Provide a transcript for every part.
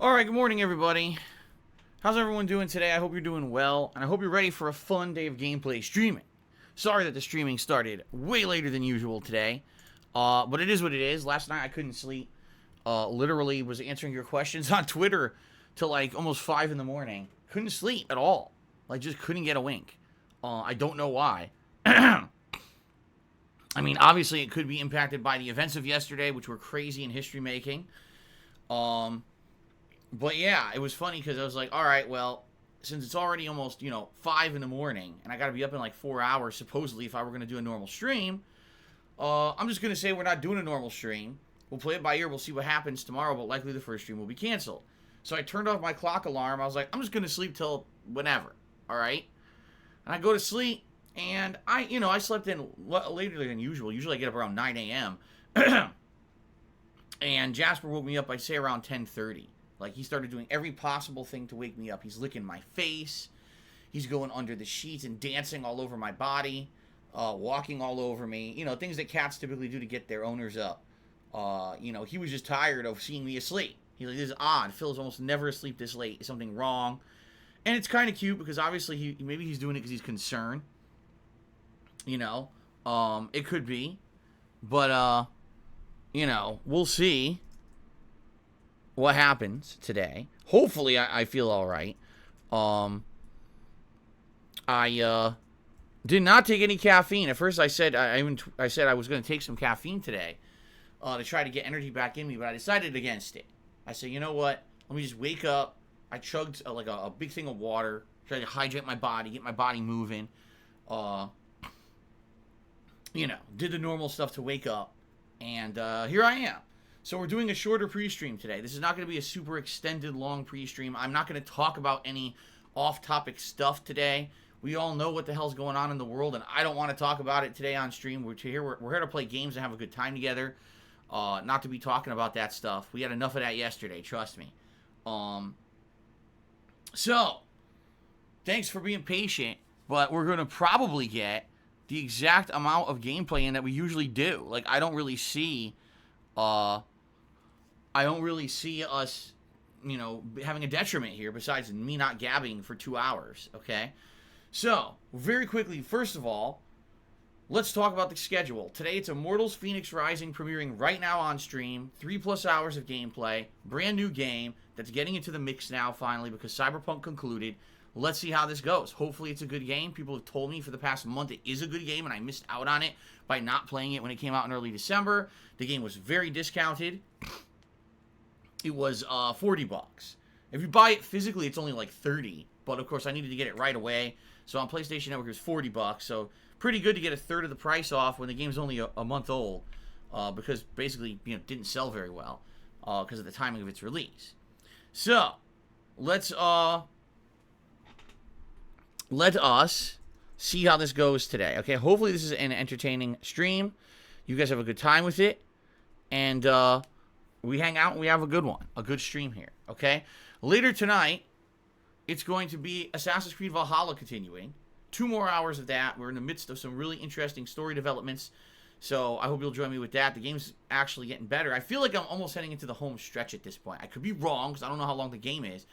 Alright, good morning everybody. How's everyone doing today? I hope you're doing well, and I hope you're ready for a fun day of gameplay streaming. Sorry that the streaming started way later than usual today, but it is what it is. Last night I couldn't sleep. Literally was answering your questions on Twitter till like almost 5 in the morning. Couldn't sleep at all. Like, just couldn't get a wink. I don't know why. I mean, obviously it could be impacted by the events of yesterday, which were crazy and history making. But yeah, it was funny because I was like, all right, well, since it's already almost, 5 in the morning, and I got to be up in like 4 hours, supposedly, if I were going to do a normal stream, I'm just going to say we're not doing a normal stream. We'll play it by ear. We'll see what happens tomorrow, but likely the first stream will be canceled. So I turned off my clock alarm. I was like, I'm just going to sleep till whenever, all right? And I go to sleep, and I slept in later than usual. Usually I get up around 9 a.m. And Jasper woke me up, I'd say, around 10:30. Like, he started doing every possible thing to wake me up. He's licking my face. He's going under the sheets and dancing all over my body. Walking all over me. Things that cats typically do to get their owners up. He was just tired of seeing me asleep. He's like, this is odd. Phil's almost never asleep this late. Is something wrong? And it's kind of cute because obviously maybe he's doing it because he's concerned. It could be. But, we'll see what happens today. Hopefully I feel all right. I did not take any caffeine. At first I said I was going to take some caffeine today to try to get energy back in me, but I decided against it. I said, you know what? Let me just wake up. I chugged a big thing of water, tried to hydrate my body, get my body moving. Did the normal stuff to wake up, and here I am. So we're doing a shorter pre-stream today. This is not going to be a super extended, long pre-stream. I'm not going to talk about any off-topic stuff today. We all know what the hell's going on in the world, and I don't want to talk about it today on stream. We're here to play games and have a good time together, not to be talking about that stuff. We had enough of that yesterday, trust me. So, thanks for being patient, but we're going to probably get the exact amount of gameplay in that we usually do. Like, I don't really see us, having a detriment here besides me not gabbing for 2 hours, okay? So, very quickly, first of all, let's talk about the schedule. Today, it's Immortals Fenyx Rising premiering right now on stream. 3+ hours of gameplay. Brand new game that's getting into the mix now, finally, because Cyberpunk concluded. Let's see how this goes. Hopefully, it's a good game. People have told me for the past month it is a good game, and I missed out on it by not playing it when it came out in early December. The game was very discounted. It was $40. If you buy it physically, it's only like $30. But, of course, I needed to get it right away. So, on PlayStation Network, it was $40. So, pretty good to get a third of the price off when the game's only a month old. Because, basically, didn't sell very well. Because of the timing of its release. So, let us see how this goes today. Okay, hopefully this is an entertaining stream. You guys have a good time with it. And, we hang out and we have a good one. A good stream here, okay? Later tonight, it's going to be Assassin's Creed Valhalla continuing. 2 more hours of that. We're in the midst of some really interesting story developments. So I hope you'll join me with that. The game's actually getting better. I feel like I'm almost heading into the home stretch at this point. I could be wrong because I don't know how long the game is.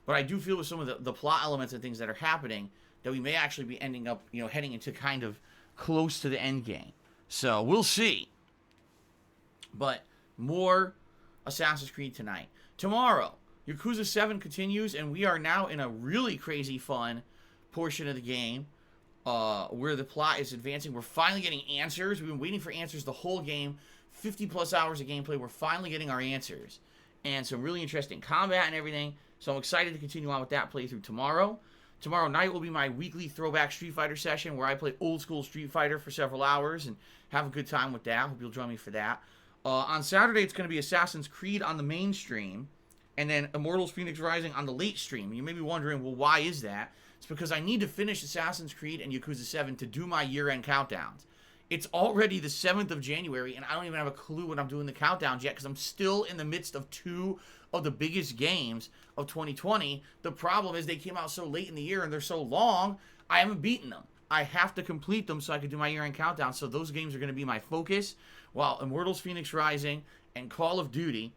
But I do feel with some of the plot elements and things that are happening that we may actually be ending up, heading into kind of close to the end game. So we'll see. But more Assassin's Creed tonight. Tomorrow, Yakuza 7 continues, and we are now in a really crazy fun portion of the game where the plot is advancing. We're finally getting answers. We've been waiting for answers the whole game. 50+ hours of gameplay. We're finally getting our answers. And some really interesting combat and everything. So I'm excited to continue on with that playthrough tomorrow. Tomorrow night will be my weekly throwback Street Fighter session where I play old school Street Fighter for several hours and have a good time with that. Hope you'll join me for that. On Saturday, it's going to be Assassin's Creed on the main stream, and then Immortals Fenyx Rising on the late stream. You may be wondering, well, why is that? It's because I need to finish Assassin's Creed and Yakuza 7 to do my year-end countdowns. It's already the 7th of January, and I don't even have a clue when I'm doing the countdowns yet, because I'm still in the midst of 2 of the biggest games of 2020. The problem is they came out so late in the year, and they're so long, I haven't beaten them. I have to complete them so I can do my year-end countdown. So those games are going to be my focus, while Immortals Fenyx Rising and Call of Duty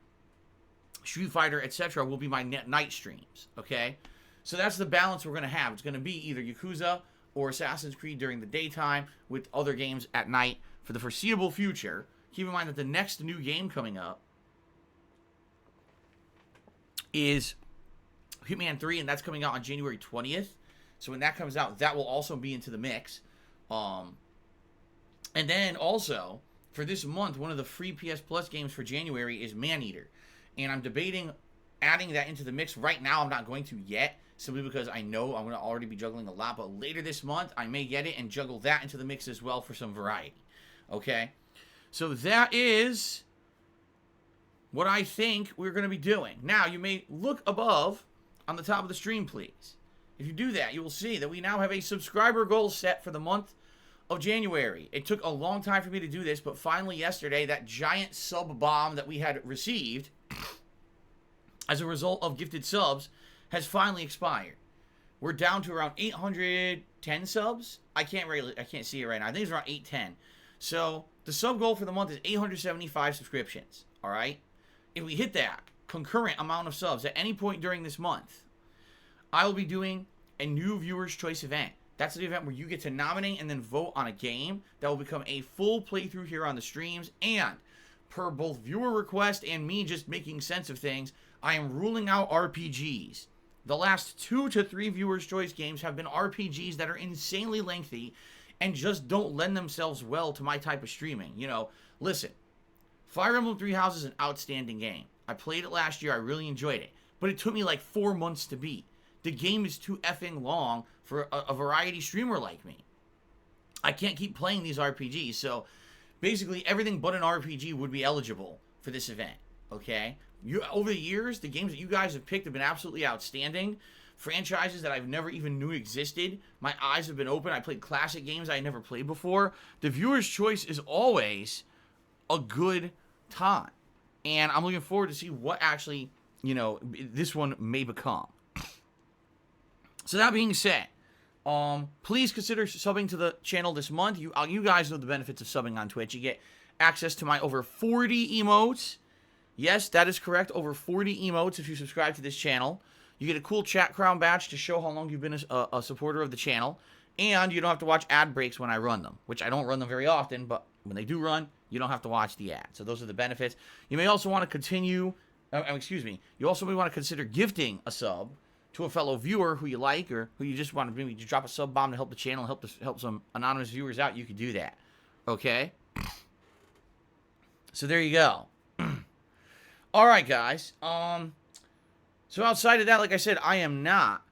Street Fighter, etc. will be my night streams, okay? So that's the balance we're going to have. It's going to be either Yakuza or Assassin's Creed during the daytime with other games at night for the foreseeable future. Keep in mind that the next new game coming up is Hitman 3, and that's coming out on January 20th. So when that comes out, that will also be into the mix. And then also, for this month, one of the free PS Plus games for January is Maneater. And I'm debating adding that into the mix. Right now, I'm not going to yet, simply because I know I'm going to already be juggling a lot. But later this month, I may get it and juggle that into the mix as well for some variety. Okay? So that is what I think we're going to be doing. Now, you may look above on the top of the stream, please. If you do that, you will see that we now have a subscriber goal set for the month of January. It took a long time for me to do this, but finally yesterday, that giant sub bomb that we had received as a result of gifted subs has finally expired. We're down to around 810 subs. I can't see it right now. I think it's around 810. So the sub goal for the month is 875 subscriptions. All right. If we hit that concurrent amount of subs at any point during this month, I will be doing a new Viewers' Choice event. That's the event where you get to nominate and then vote on a game that will become a full playthrough here on the streams. And per both viewer request and me just making sense of things, I am ruling out RPGs. The last 2 to 3 Viewers' Choice games have been RPGs that are insanely lengthy and just don't lend themselves well to my type of streaming. You know, listen, Fire Emblem Three Houses is an outstanding game. I played it last year. I really enjoyed it. But it took me like 4 months to beat. The game is too effing long for a variety streamer like me. I can't keep playing these RPGs. So basically everything but an RPG would be eligible for this event. Okay? Over the years, the games that you guys have picked have been absolutely outstanding. Franchises that I've never even knew existed. My eyes have been open. I played classic games I never played before. The Viewer's Choice is always a good time. And I'm looking forward to see what actually, you know, this one may become. So that being said, please consider subbing to the channel this month. You guys know the benefits of subbing on Twitch. You get access to my over 40 emotes. Yes, that is correct. Over 40 emotes if you subscribe to this channel. You get a cool chat crown badge to show how long you've been a supporter of the channel. And you don't have to watch ad breaks when I run them, which I don't run them very often, but when they do run, you don't have to watch the ad. So those are the benefits. You may also want to continue, you also may want to consider gifting a sub to a fellow viewer who you like, or who you just want to maybe just drop a sub bomb to help the channel, help some anonymous viewers out. You could do that. Okay? So there you go. All right, guys. So outside of that, like I said, I am not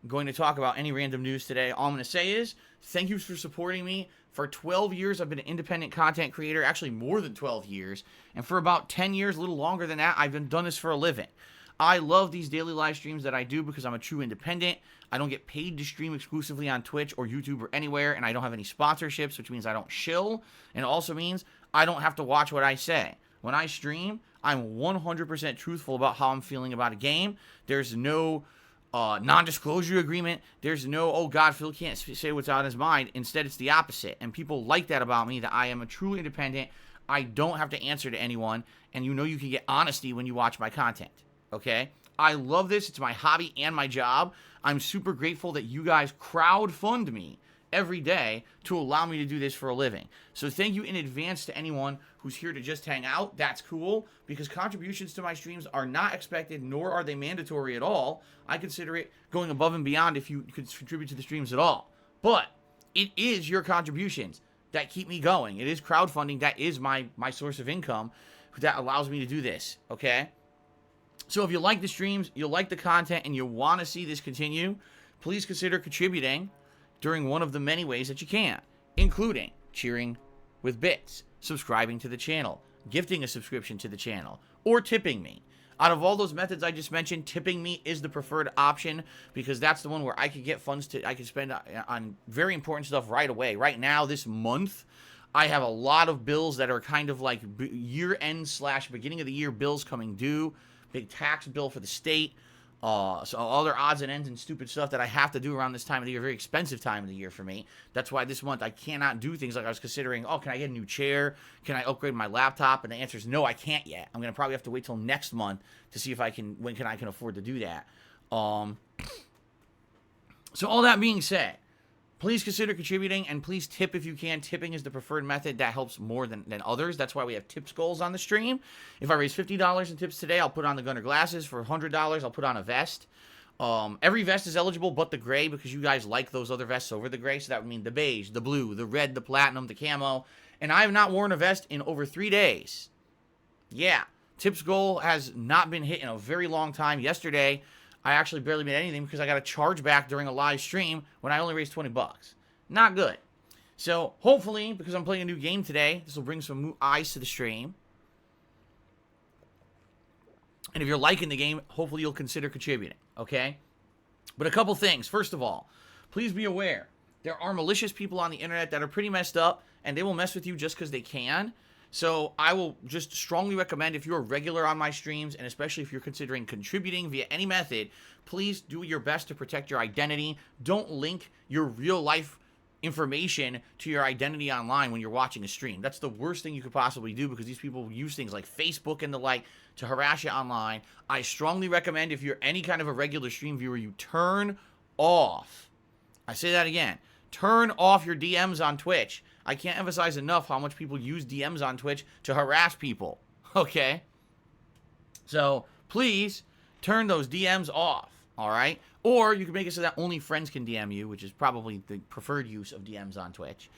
going to talk about any random news today. All I'm going to say is thank you for supporting me. For 12 years, I've been an independent content creator, actually more than 12 years. And for about 10 years, a little longer than that, I've been done this for a living. I love these daily live streams that I do because I'm a true independent. I don't get paid to stream exclusively on Twitch or YouTube or anywhere, and I don't have any sponsorships, which means I don't shill, and it also means I don't have to watch what I say. When I stream, I'm 100% truthful about how I'm feeling about a game. There's no non-disclosure agreement. There's no, oh God, Phil can't say what's on his mind. Instead, it's the opposite, and people like that about me, that I am a true independent. I don't have to answer to anyone, and you know you can get honesty when you watch my content. Okay? I love this. It's my hobby and my job. I'm super grateful that you guys crowdfund me every day to allow me to do this for a living. So thank you in advance to anyone who's here to just hang out. That's cool, because contributions to my streams are not expected, nor are they mandatory at all. I consider it going above and beyond if you could contribute to the streams at all. But it is your contributions that keep me going. It is crowdfunding. That is my source of income that allows me to do this. Okay? So if you like the streams, you like the content, and you want to see this continue, please consider contributing during one of the many ways that you can, including cheering with bits, subscribing to the channel, gifting a subscription to the channel, or tipping me. Out of all those methods I just mentioned, tipping me is the preferred option, because that's the one where I could get funds I could spend on very important stuff right away. Right now, this month, I have a lot of bills that are kind of like year-end / beginning of the year bills coming due. Big tax bill for the state. So other odds and ends and stupid stuff that I have to do around this time of the year, very expensive time of the year for me. That's why this month I cannot do things like I was considering, oh, can I get a new chair? Can I upgrade my laptop? And the answer is no, I can't yet. I'm going to probably have to wait till next month to see if I can, when I can afford to do that. So all that being said, please consider contributing, and please tip if you can. Tipping is the preferred method. That helps more than others. That's why we have tips goals on the stream. If I raise $50 in tips today, I'll put on the Gunner glasses. For $100, I'll put on a vest. Every vest is eligible but the gray, because you guys like those other vests over the gray. So that would mean the beige, the blue, the red, the platinum, the camo. And I have not worn a vest in over 3 days. Yeah, tips goal has not been hit in a very long time. Yesterday, I actually barely made anything because I got a charge back during a live stream when I only raised $20. Not good. So, hopefully, because I'm playing a new game today, this will bring some new eyes to the stream. And if you're liking the game, hopefully you'll consider contributing, okay? But a couple things. First of all, please be aware, there are malicious people on the internet that are pretty messed up, and they will mess with you just because they can. So I will just strongly recommend, if you're a regular on my streams, and especially if you're considering contributing via any method, please do your best to protect your identity. Don't link your real life information to your identity online when you're watching a stream. That's the worst thing you could possibly do, because these people use things like Facebook and the like to harass you online. I strongly recommend, if you're any kind of a regular stream viewer, you turn off. I say that again. Turn off your DMs on Twitch. I can't emphasize enough how much people use DMs on Twitch to harass people, okay? So, please, turn those DMs off, all right? Or you can make it so that only friends can DM you, which is probably the preferred use of DMs on Twitch.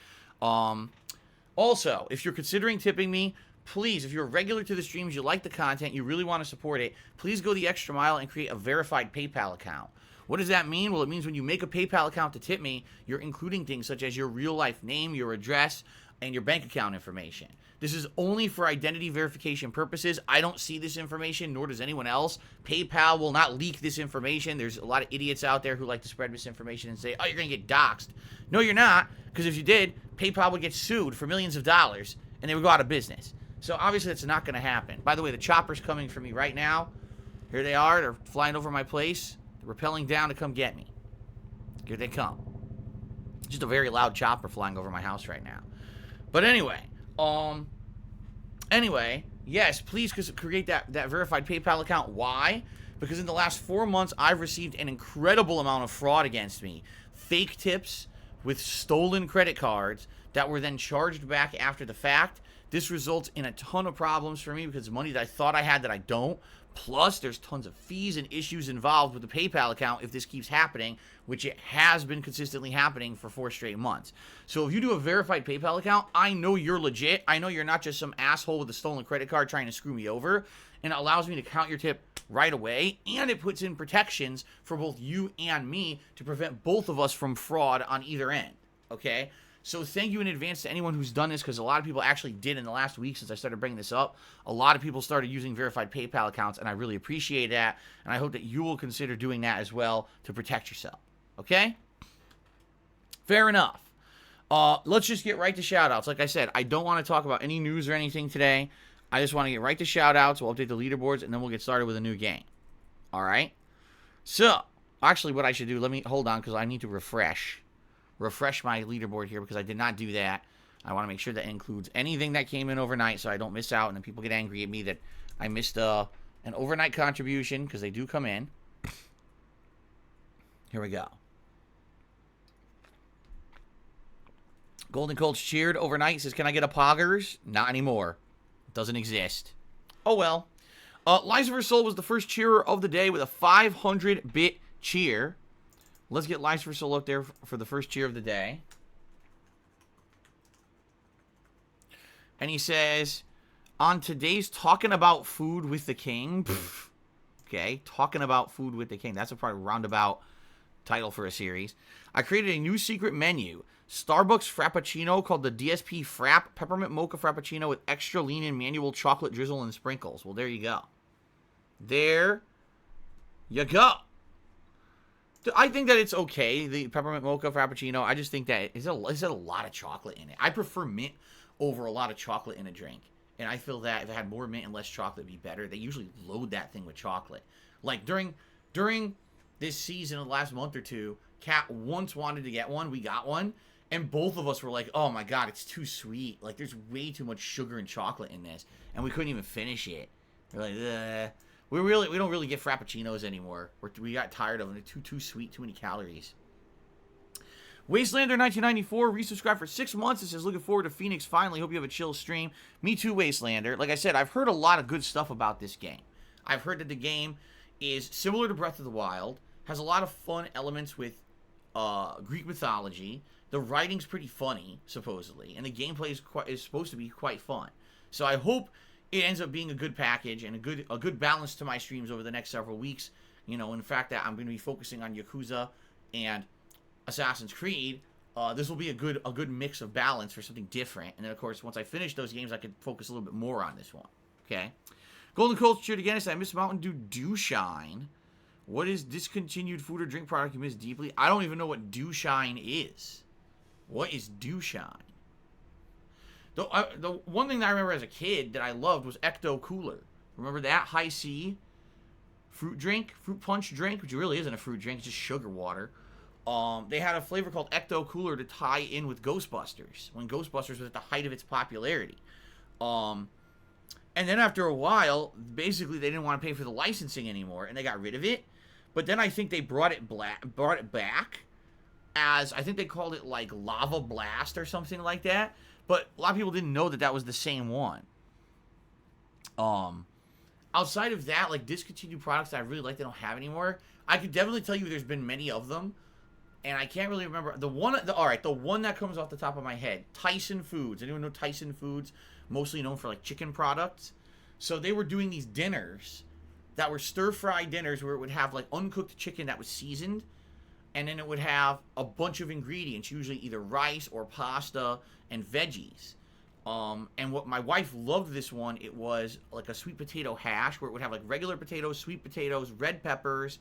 Also, if you're considering tipping me, please, if you're a regular to the streams, you like the content, you really want to support it, please go the extra mile and create a verified PayPal account. What does that mean? Well, it means when you make a PayPal account to tip me, you're including things such as your real life name, your address, and your bank account information. This is only for identity verification purposes. I don't see this information, nor does anyone else. PayPal will not leak this information. There's a lot of idiots out there who like to spread misinformation and say, oh, you're going to get doxxed. No, you're not, because if you did, PayPal would get sued for millions of dollars, and they would go out of business. So obviously that's not going to happen. By the way, the chopper's coming for me right now. Here they are. They're flying over my place. Rappelling down to come get me. Here they come. Just a very loud chopper flying over my house right now. But anyway, yes, please create that verified PayPal account. Why? Because in the last 4 months, I've received an incredible amount of fraud against me. Fake tips with stolen credit cards that were then charged back after the fact. This results in a ton of problems for me, because money that I thought I had that I don't. Plus, there's tons of fees and issues involved with the PayPal account if this keeps happening, which it has been consistently happening for 4 straight months. So if you do a verified PayPal account, I know you're legit. I know you're not just some asshole with a stolen credit card trying to screw me over. And it allows me to count your tip right away. And it puts in protections for both you and me to prevent both of us from fraud on either end. Okay? So thank you in advance to anyone who's done this, because a lot of people actually did in the last week since I started bringing this up. A lot of people started using verified PayPal accounts, and I really appreciate that. And I hope that you will consider doing that as well to protect yourself. Okay? Fair enough. Let's just get right to shoutouts. Like I said, I don't want to talk about any news or anything today. I just want to get right to shoutouts. We'll update the leaderboards, and then we'll get started with a new game. All right? So, actually, what I should do, let me hold on, because I need to refresh my leaderboard here, because I did not do that. I want to make sure that includes anything that came in overnight, so I don't miss out, and then people get angry at me that I missed an overnight contribution, because they do come in. Here we go. Golden Colts cheered overnight. Says, can I get a poggers? Not anymore. Doesn't exist. Oh well. Lucifer Soul was the first cheerer of the day with a 500-bit cheer. Let's get Lucifer Soul up there for the first cheer of the day. And he says, on today's Talking About Food with the King. Okay, Talking About Food with the King. That's a probably roundabout title for a series. I created a new secret menu. Starbucks Frappuccino called the DSP Frap. Peppermint Mocha Frappuccino with extra lean and manual chocolate drizzle and sprinkles. Well, there you go. There you go. I think that it's okay, the Peppermint Mocha Frappuccino. I just think that it's a lot of chocolate in it. I prefer mint over a lot of chocolate in a drink. And I feel that if it had more mint and less chocolate, it'd be better. They usually load that thing with chocolate. Like during during this season of the last month or two, Kat once wanted to get one. We got one. And both of us were like, oh my God, it's too sweet. Like, there's way too much sugar and chocolate in this. And we couldn't even finish it. We're like, ugh. We don't really get Frappuccinos anymore. We got tired of them. They're too sweet, too many calories. Wastelander1994 resubscribed for 6 months. It says, looking forward to Phoenix finally. Hope you have a chill stream. Me too, Wastelander. Like I said, I've heard a lot of good stuff about this game. I've heard that the game is similar to Breath of the Wild, has a lot of fun elements with Greek mythology. The writing's pretty funny, supposedly, and the gameplay is supposed to be quite fun. So I hope it ends up being a good package and a good balance to my streams over the next several weeks. You know, in fact, that I'm going to be focusing on Yakuza and Assassin's Creed. This will be a good mix of balance for something different. And then, of course, once I finish those games, I can focus a little bit more on this one. Okay. Golden Cold cheered again. I said, I miss Mountain Dew Shine. What is discontinued food or drink product you miss deeply? I don't even know what Dew Shine is. What is Dew Shine? The one thing that I remember as a kid that I loved was Ecto Cooler. Remember that? High C fruit punch drink, which really isn't a fruit drink, it's just sugar water. They had a flavor called Ecto Cooler to tie in with Ghostbusters, when Ghostbusters was at the height of its popularity. And then after a while, basically they didn't want to pay for the licensing anymore, and they got rid of it. But then I think they brought it back as, I think they called it like Lava Blast or something like that. But a lot of people didn't know that was the same one. Outside of that, like discontinued products that I really like, they don't have anymore. I could definitely tell you there's been many of them, and I can't really remember the one that comes off the top of my head. Tyson Foods. Anyone know Tyson Foods? Mostly known for like chicken products. So they were doing these dinners that were stir-fry dinners where it would have like uncooked chicken that was seasoned, and then it would have a bunch of ingredients, usually either rice or pasta and veggies. And what my wife loved this one, it was like a sweet potato hash where it would have like regular potatoes, sweet potatoes, red peppers,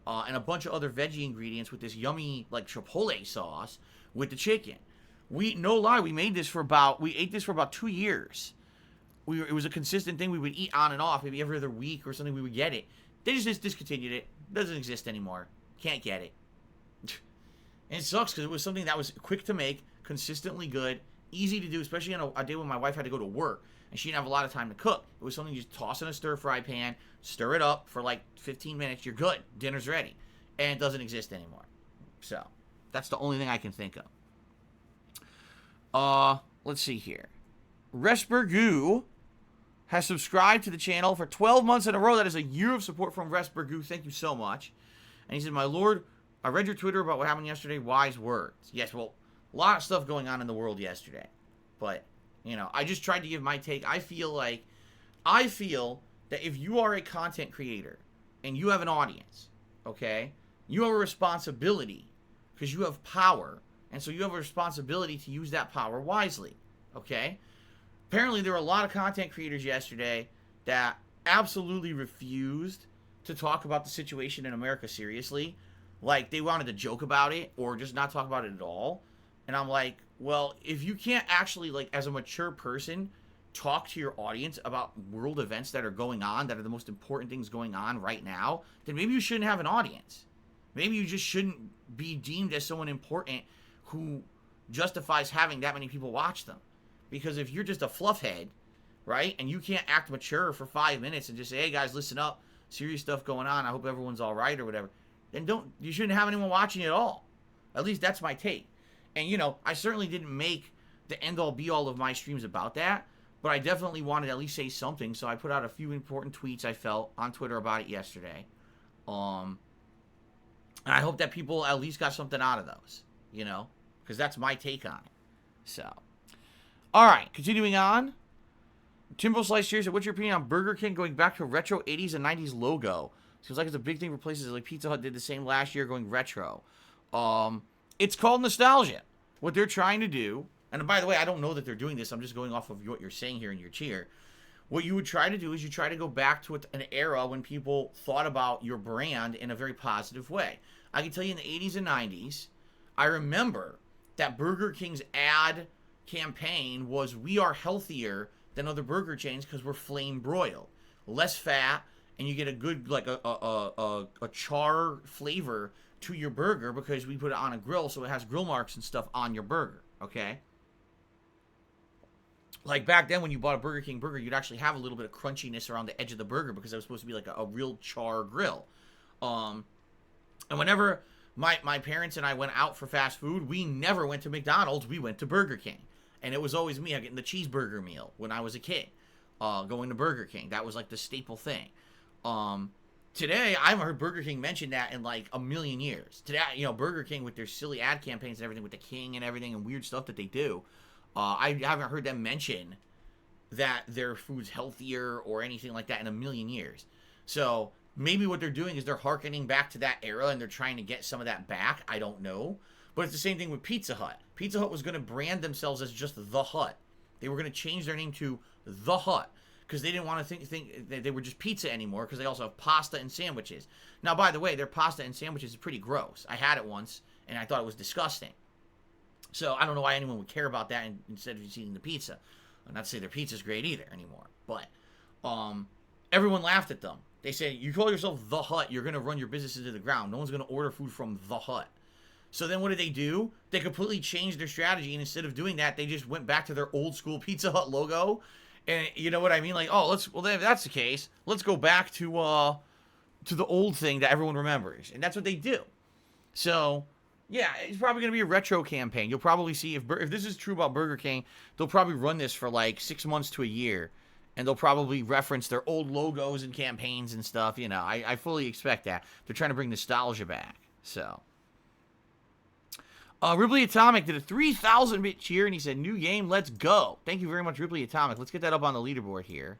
and a bunch of other veggie ingredients with this yummy like chipotle sauce with the chicken. No lie, we ate this for about 2 years. It was a consistent thing we would eat on and off, maybe every other week or something we would get it. They just discontinued it. Doesn't exist anymore. Can't get it. And it sucks because it was something that was quick to make, consistently good, easy to do, especially on a day when my wife had to go to work and she didn't have a lot of time to cook. It was something you just toss in a stir-fry pan, stir it up for like 15 minutes, you're good. Dinner's ready. And it doesn't exist anymore. So, that's the only thing I can think of. Let's see here. Respergoo has subscribed to the channel for 12 months in a row. That is a year of support from Respergoo. Thank you so much. And he said, my lord, I read your Twitter about what happened yesterday. Wise words. Yes, well, a lot of stuff going on in the world yesterday. But, you know, I just tried to give my take. I feel that if you are a content creator and you have an audience, okay, you have a responsibility because you have power. And so you have a responsibility to use that power wisely, okay? Apparently, there were a lot of content creators yesterday that absolutely refused to talk about the situation in America seriously. Like, they wanted to joke about it or just not talk about it at all. And I'm like, well, if you can't actually, like, as a mature person, talk to your audience about world events that are going on, that are the most important things going on right now, then maybe you shouldn't have an audience. Maybe you just shouldn't be deemed as someone important who justifies having that many people watch them. Because if you're just a fluffhead, right, and you can't act mature for 5 minutes and just say, hey guys, listen up, serious stuff going on, I hope everyone's all right or whatever, then you shouldn't have anyone watching at all. At least that's my take. And, you know, I certainly didn't make the end-all be-all of my streams about that, but I definitely wanted to at least say something, so I put out a few important tweets I felt on Twitter about it yesterday. And I hope that people at least got something out of those, you know, because that's my take on it. So, all right, continuing on. Timbo Slice here said, what's your opinion on Burger King going back to a retro 80s and 90s logo? Seems like it's a big thing for places like Pizza Hut did the same last year going retro. It's called nostalgia. What they're trying to do, and by the way, I don't know that they're doing this. I'm just going off of what you're saying here in your cheer. What you would try to do is you try to go back to an era when people thought about your brand in a very positive way. I can tell you in the 80s and 90s, I remember that Burger King's ad campaign was, we are healthier than other burger chains because we're flame broiled. Less fat and you get a good, like, a char flavor to your burger because we put it on a grill, so it has grill marks and stuff on your burger, okay? Like, back then, when you bought a Burger King burger, you'd actually have a little bit of crunchiness around the edge of the burger because it was supposed to be like a real char grill. And whenever my parents and I went out for fast food, we never went to McDonald's. We went to Burger King. And it was always me getting the cheeseburger meal when I was a kid, going to Burger King. That was like the staple thing. Today, I haven't heard Burger King mention that in like a million years. Today, you know, Burger King with their silly ad campaigns and everything with the king and everything and weird stuff that they do, I haven't heard them mention that their food's healthier or anything like that in a million years. So maybe what they're doing is they're hearkening back to that era and they're trying to get some of that back. I don't know. But it's the same thing with Pizza Hut. Pizza Hut was going to brand themselves as just The Hut. They were going to change their name to The Hut because they didn't want to think that they were just pizza anymore, because they also have pasta and sandwiches. Now, by the way, their pasta and sandwiches is pretty gross. I had it once and I thought it was disgusting. So I don't know why anyone would care about that instead of just eating the pizza. Not to say their pizza's great either anymore, but everyone laughed at them. They said, you call yourself The Hut, you're going to run your business into the ground. No one's going to order food from The Hut. So then what did they do? They completely changed their strategy, and instead of doing that, they just went back to their old school Pizza Hut logo. And you know what I mean? Like, oh, well, if that's the case, let's go back to the old thing that everyone remembers. And that's what they do. So yeah, it's probably going to be a retro campaign. You'll probably see, if this is true about Burger King, they'll probably run this for like 6 months to a year. And they'll probably reference their old logos and campaigns and stuff. You know, I fully expect that. They're trying to bring nostalgia back. So Ripley Atomic did a 3,000-bit cheer, and he said, new game, let's go. Thank you very much, Ripley Atomic. Let's get that up on the leaderboard here.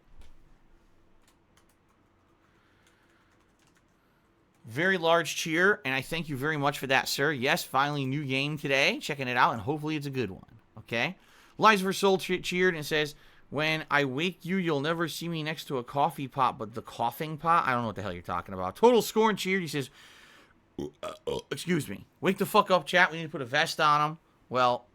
Very large cheer, and I thank you very much for that, sir. Yes, finally new game today. Checking it out, and hopefully it's a good one. Okay? Lies for Soul cheered and says, when I wake you, you'll never see me next to a coffee pot, but the coughing pot? I don't know what the hell you're talking about. Total Scorn cheered. He says, excuse me. Wake the fuck up, chat. We need to put a vest on him. Well,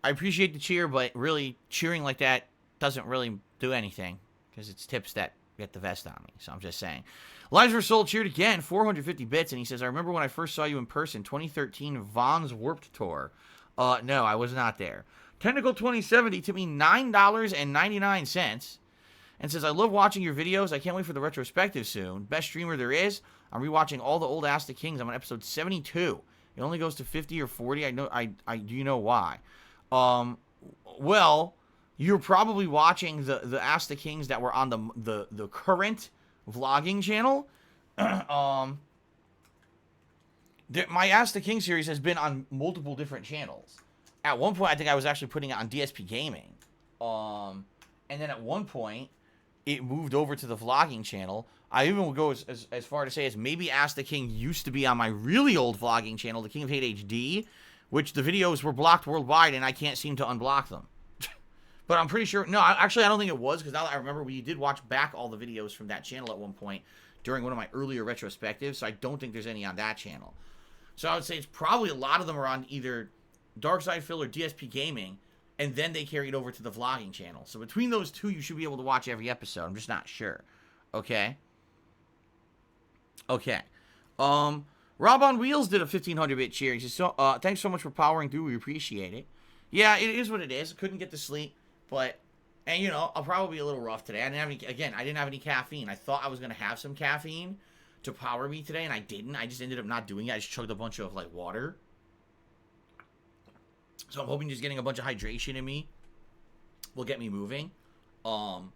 I appreciate the cheer, but really, cheering like that doesn't really do anything, because it's tips that get the vest on me. So I'm just saying. Lives for Soul cheered again, 450 bits, and he says, I remember when I first saw you in person, 2013 Vaughn's Warped Tour. No, I was not there. Technical 2070 to me $9.99 and says, I love watching your videos. I can't wait for the retrospective soon. Best streamer there is. I'm rewatching all the old Ask the Kings. I'm on episode 72. It only goes to 50 or 40. I know. I do you know why? Well, you're probably watching the Ask the Kings that were on the current vlogging channel. My Ask the King series has been on multiple different channels. At one point, I think I was actually putting it on DSPGaming. And then at one point, it moved over to the vlogging channel. I even would go as far to say as maybe Ask the King used to be on my really old vlogging channel, the King of Hate HD, which the videos were blocked worldwide, and I can't seem to unblock them. But I'm pretty sure... No, actually, I don't think it was, because now that I remember, we did watch back all the videos from that channel at one point during one of my earlier retrospectives, so I don't think there's any on that channel. So I would say it's probably a lot of them are on either Darkside Phil or DSPGaming, and then they carried over to the vlogging channel. So between those two, you should be able to watch every episode. I'm just not sure. Okay? Okay. Rob on Wheels did a 1,500-bit cheer. He says, thanks so much for powering through. We appreciate it. Yeah, it is what it is. Couldn't get to sleep. But, and you know, I'll probably be a little rough today. I didn't have any caffeine. I thought I was going to have some caffeine to power me today, and I didn't. I just ended up not doing it. I just chugged a bunch of, like, water. So I'm hoping just getting a bunch of hydration in me will get me moving. So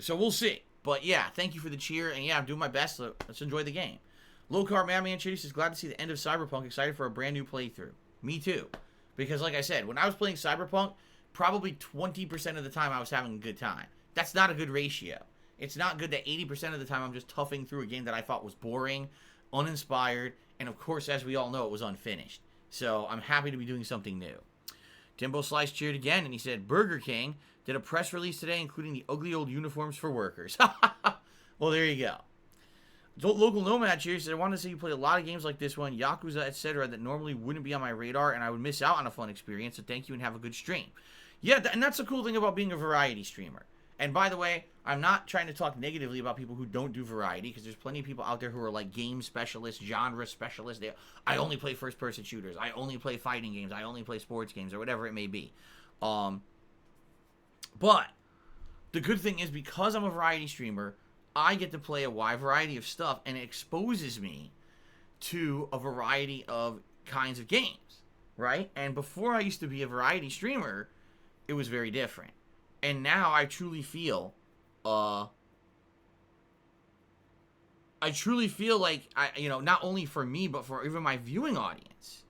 we'll see. But yeah, thank you for the cheer. And yeah, I'm doing my best. So let's enjoy the game. Low Carb Madman Chitty says, glad to see the end of Cyberpunk. Excited for a brand new playthrough. Me too. Because like I said, when I was playing Cyberpunk, probably 20% of the time I was having a good time. That's not a good ratio. It's not good that 80% of the time I'm just toughing through a game that I thought was boring, uninspired, and of course, as we all know, it was unfinished. So I'm happy to be doing something new. Timbo Slice cheered again, and he said, Burger King did a press release today, including the ugly old uniforms for workers. Well, there you go. Local Nomad cheers said, I wanted to see you play a lot of games like this one, Yakuza, etc., that normally wouldn't be on my radar, and I would miss out on a fun experience, so thank you and have a good stream. Yeah, and that's the cool thing about being a variety streamer. And by the way, I'm not trying to talk negatively about people who don't do variety, because there's plenty of people out there who are like game specialists, genre specialists. I only play first-person shooters. I only play fighting games. I only play sports games, or whatever it may be. But the good thing is, because I'm a variety streamer, I get to play a wide variety of stuff, and it exposes me to a variety of kinds of games, right? And before I used to be a variety streamer, it was very different. And now I truly feel like not only for me, but for even my viewing audience.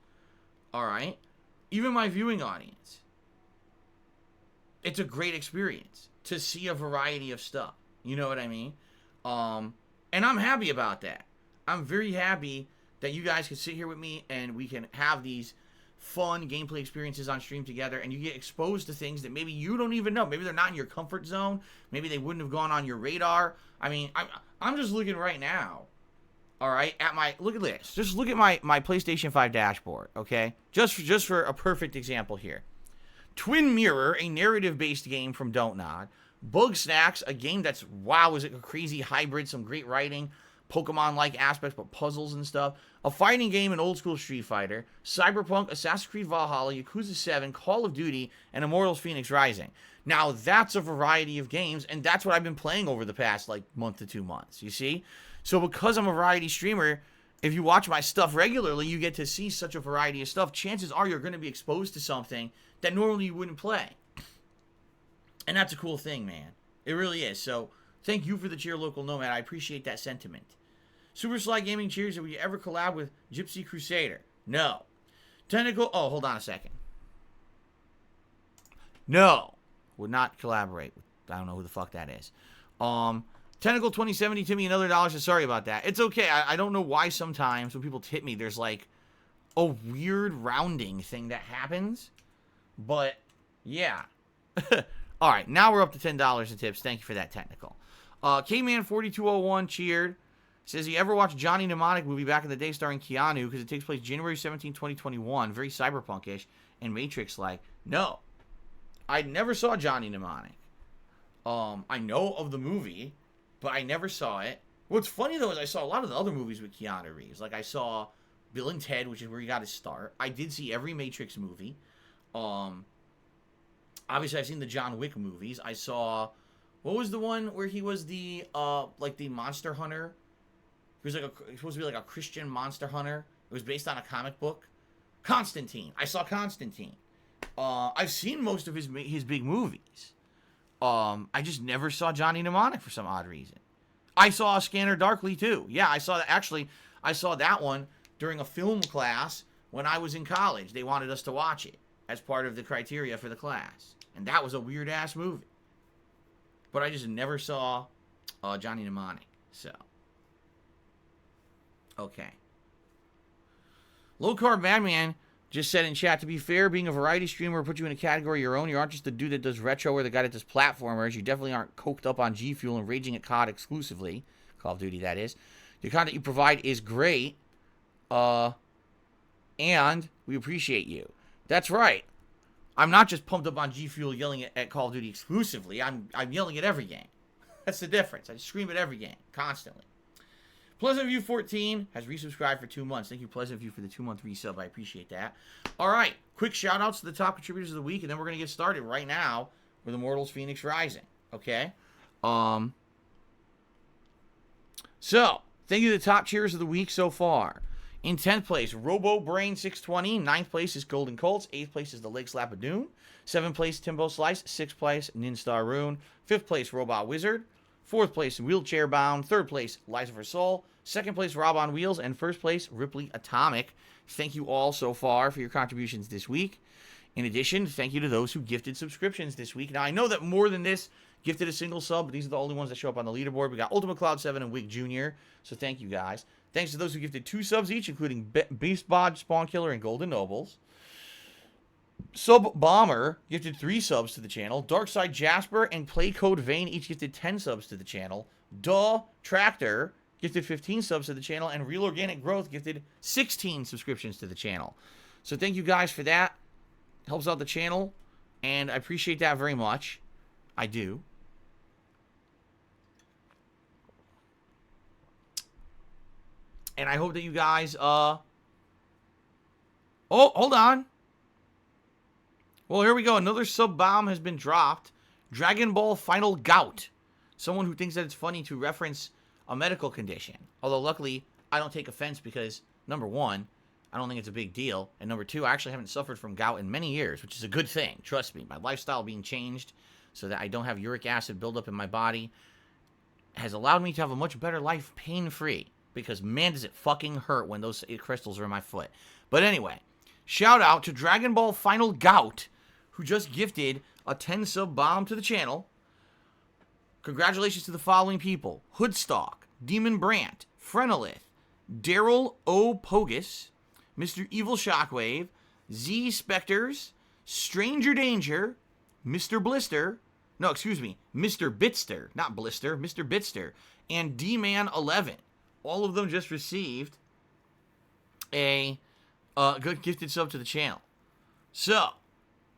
All right? Even my viewing audience. It's a great experience to see a variety of stuff. You know what I mean? And I'm happy about that. I'm very happy that you guys can sit here with me and we can have these fun gameplay experiences on stream together, and you get exposed to things that maybe you don't even know. Maybe they're not in your comfort zone. Maybe they wouldn't have gone on your radar. I mean, I'm just looking right now, all right, look at this. Just look at my PlayStation 5 dashboard, okay? Just for a perfect example here. Twin Mirror, a narrative-based game from Don't Nod. Bug Snacks, a game that's, wow, is it a crazy hybrid, some great writing, Pokemon-like aspects, but puzzles and stuff. A fighting game, an old-school Street Fighter. Cyberpunk, Assassin's Creed Valhalla, Yakuza 7, Call of Duty, and Immortals Phoenix Rising. Now, that's a variety of games, and that's what I've been playing over the past, month to 2 months, you see? So because I'm a variety streamer, if you watch my stuff regularly, you get to see such a variety of stuff. Chances are you're going to be exposed to something that normally you wouldn't play. And that's a cool thing, man. It really is. So, thank you for the cheer, Local Nomad. I appreciate that sentiment. Super Sly Gaming cheers. Have we ever collab with Gypsy Crusader? No. Tentacle. Oh, hold on a second. No. Would not collaborate. I don't know who the fuck that is. Tentacle 2070 to me another $1. So sorry about that. It's okay. I don't know why sometimes when people tip me, there's a weird rounding thing that happens. But yeah. All right. Now we're up to $10 in tips. Thank you for that, Technical. K-Man4201 cheered. Says, he ever watched Johnny Mnemonic movie back in the day starring Keanu, because it takes place January 17, 2021, very cyberpunk-ish and Matrix-like. No. I never saw Johnny Mnemonic. I know of the movie, but I never saw it. What's funny, though, is I saw a lot of the other movies with Keanu Reeves. I saw Bill and Ted, which is where he got his start. I did see every Matrix movie. Obviously, I've seen the John Wick movies. I saw... What was the one where he was the monster hunter? He was supposed to be a Christian monster hunter. It was based on a comic book. Constantine. I saw Constantine. I've seen most of his big movies. I just never saw Johnny Mnemonic for some odd reason. I saw Scanner Darkly too. Yeah, I saw that. Actually, I saw that one during a film class when I was in college. They wanted us to watch it as part of the criteria for the class. And that was a weird ass movie. But I just never saw Johnny Mnemonic. So. Okay. Low Carb Madman just said in chat, to be fair, being a variety streamer will put you in a category of your own. You aren't just the dude that does retro or the guy that does platformers. You definitely aren't coked up on G Fuel and raging at COD exclusively. Call of Duty, that is. The content you provide is great. And we appreciate you. That's right. I'm not just pumped up on G Fuel yelling at Call of Duty exclusively. I'm yelling at every game. That's the difference. I scream at every game constantly. Pleasant View 14 has resubscribed for 2 months. Thank you, Pleasant View, for the 2-month resub. I appreciate that. All right, quick shout-outs to the top contributors of the week, and then we're going to get started right now with Immortals Phoenix Rising. Okay? So, thank you to the top cheers of the week so far. In 10th place, Robo Brain 620. 9th place is Golden Colts. 8th place is the Leg Slap of Doom. 7th place, Timbo Slice. 6th place, Ninstar Rune. 5th place, Robot Wizard. 4th place, Wheelchair Bound. 3rd place, Lies of Her Soul. 2nd place, Rob on Wheels. And 1st place, Ripley Atomic. Thank you all so far for your contributions this week. In addition, thank you to those who gifted subscriptions this week. Now, I know that more than this gifted a single sub, but these are the only ones that show up on the leaderboard. We got Ultimate Cloud 7 and Wig Jr., so thank you guys. Thanks to those who gifted 2 subs each, including Beast Bod, Spawn Killer, and Golden Nobles. Sub Bomber gifted 3 subs to the channel. Darkside Jasper and Playcode Vane each gifted 10 subs to the channel. Duh Tractor gifted 15 subs to the channel. And Real Organic Growth gifted 16 subscriptions to the channel. So thank you guys for that. Helps out the channel. And I appreciate that very much. I do. And I hope that you guys, oh, hold on. Well, here we go. Another sub bomb has been dropped. Dragon Ball Final Gout. Someone who thinks that it's funny to reference a medical condition. Although, luckily, I don't take offense because, number one, I don't think it's a big deal. And number two, I actually haven't suffered from gout in many years, which is a good thing. Trust me. My lifestyle being changed so that I don't have uric acid buildup in my body has allowed me to have a much better life pain-free. Because, man, does it fucking hurt when those crystals are in my foot. But anyway, shout out to Dragon Ball Final Gout, who just gifted a 10 sub bomb to the channel. Congratulations to the following people: Hoodstock, Demon Brant, Frenolith, Daryl O. Pogus, Mr. Evil Shockwave, Z Specters, Stranger Danger, Mr. Blister, no, excuse me, Mr. Bitster, not Blister, Mr. Bitster, and D-Man 11. All of them just received a good gifted sub to the channel. So,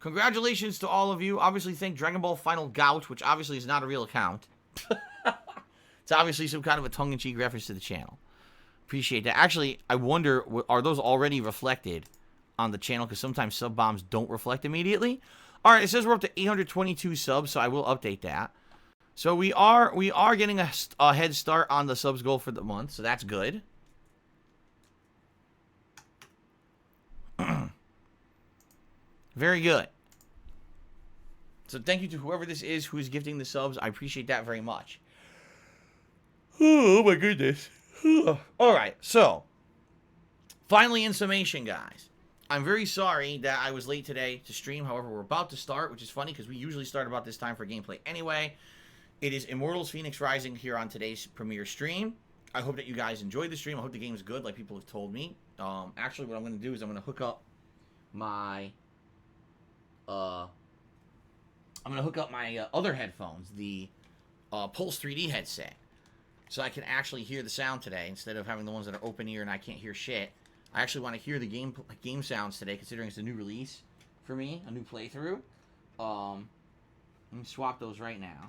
congratulations to all of you. Obviously, thank Dragon Ball Final Gout, which obviously is not a real account. It's obviously some kind of a tongue-in-cheek reference to the channel. Appreciate that. Actually, I wonder, are those already reflected on the channel? Because sometimes sub bombs don't reflect immediately. All right, it says we're up to 822 subs, so I will update that. So we are getting a head start on the subs goal for the month, so that's good. Very good. So thank you to whoever this is who is gifting the subs. I appreciate that very much. Oh my goodness. All right, so finally in summation, guys. I'm very sorry that I was late today to stream. However, we're about to start, which is funny because we usually start about this time for gameplay anyway. It is Immortals Phoenix Rising here on today's premiere stream. I hope that you guys enjoyed the stream. I hope the game is good, like people have told me. Actually, what I'm going to do is I'm going to hook up my other headphones, the Pulse 3D headset, so I can actually hear the sound today instead of having the ones that are open ear and I can't hear shit. I actually want to hear the game sounds today, considering it's a new release for me, a new playthrough. Let me swap those right now.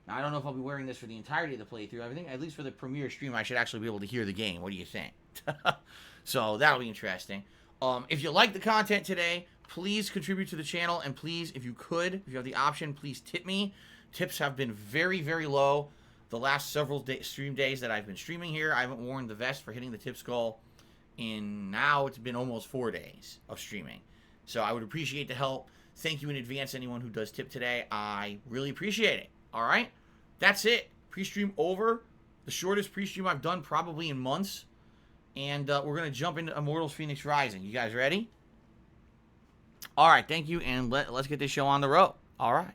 Now, I don't know if I'll be wearing this for the entirety of the playthrough. I think, at least for the premiere stream, I should actually be able to hear the game. What do you think? So, that'll be interesting. If you like the content today, please contribute to the channel. And please, if you have the option, please tip me. Tips have been very, very low the last several stream days that I've been streaming here. I haven't worn the vest for hitting the tips goal in, now it's been almost 4 days of streaming. So, I would appreciate the help. Thank you in advance, anyone who does tip today. I really appreciate it. Alright, that's it. Pre-stream over. The shortest pre-stream I've done probably in months. And we're going to jump into Immortals Phoenix Rising. You guys ready? Alright, thank you, and let's get this show on the road. Alright.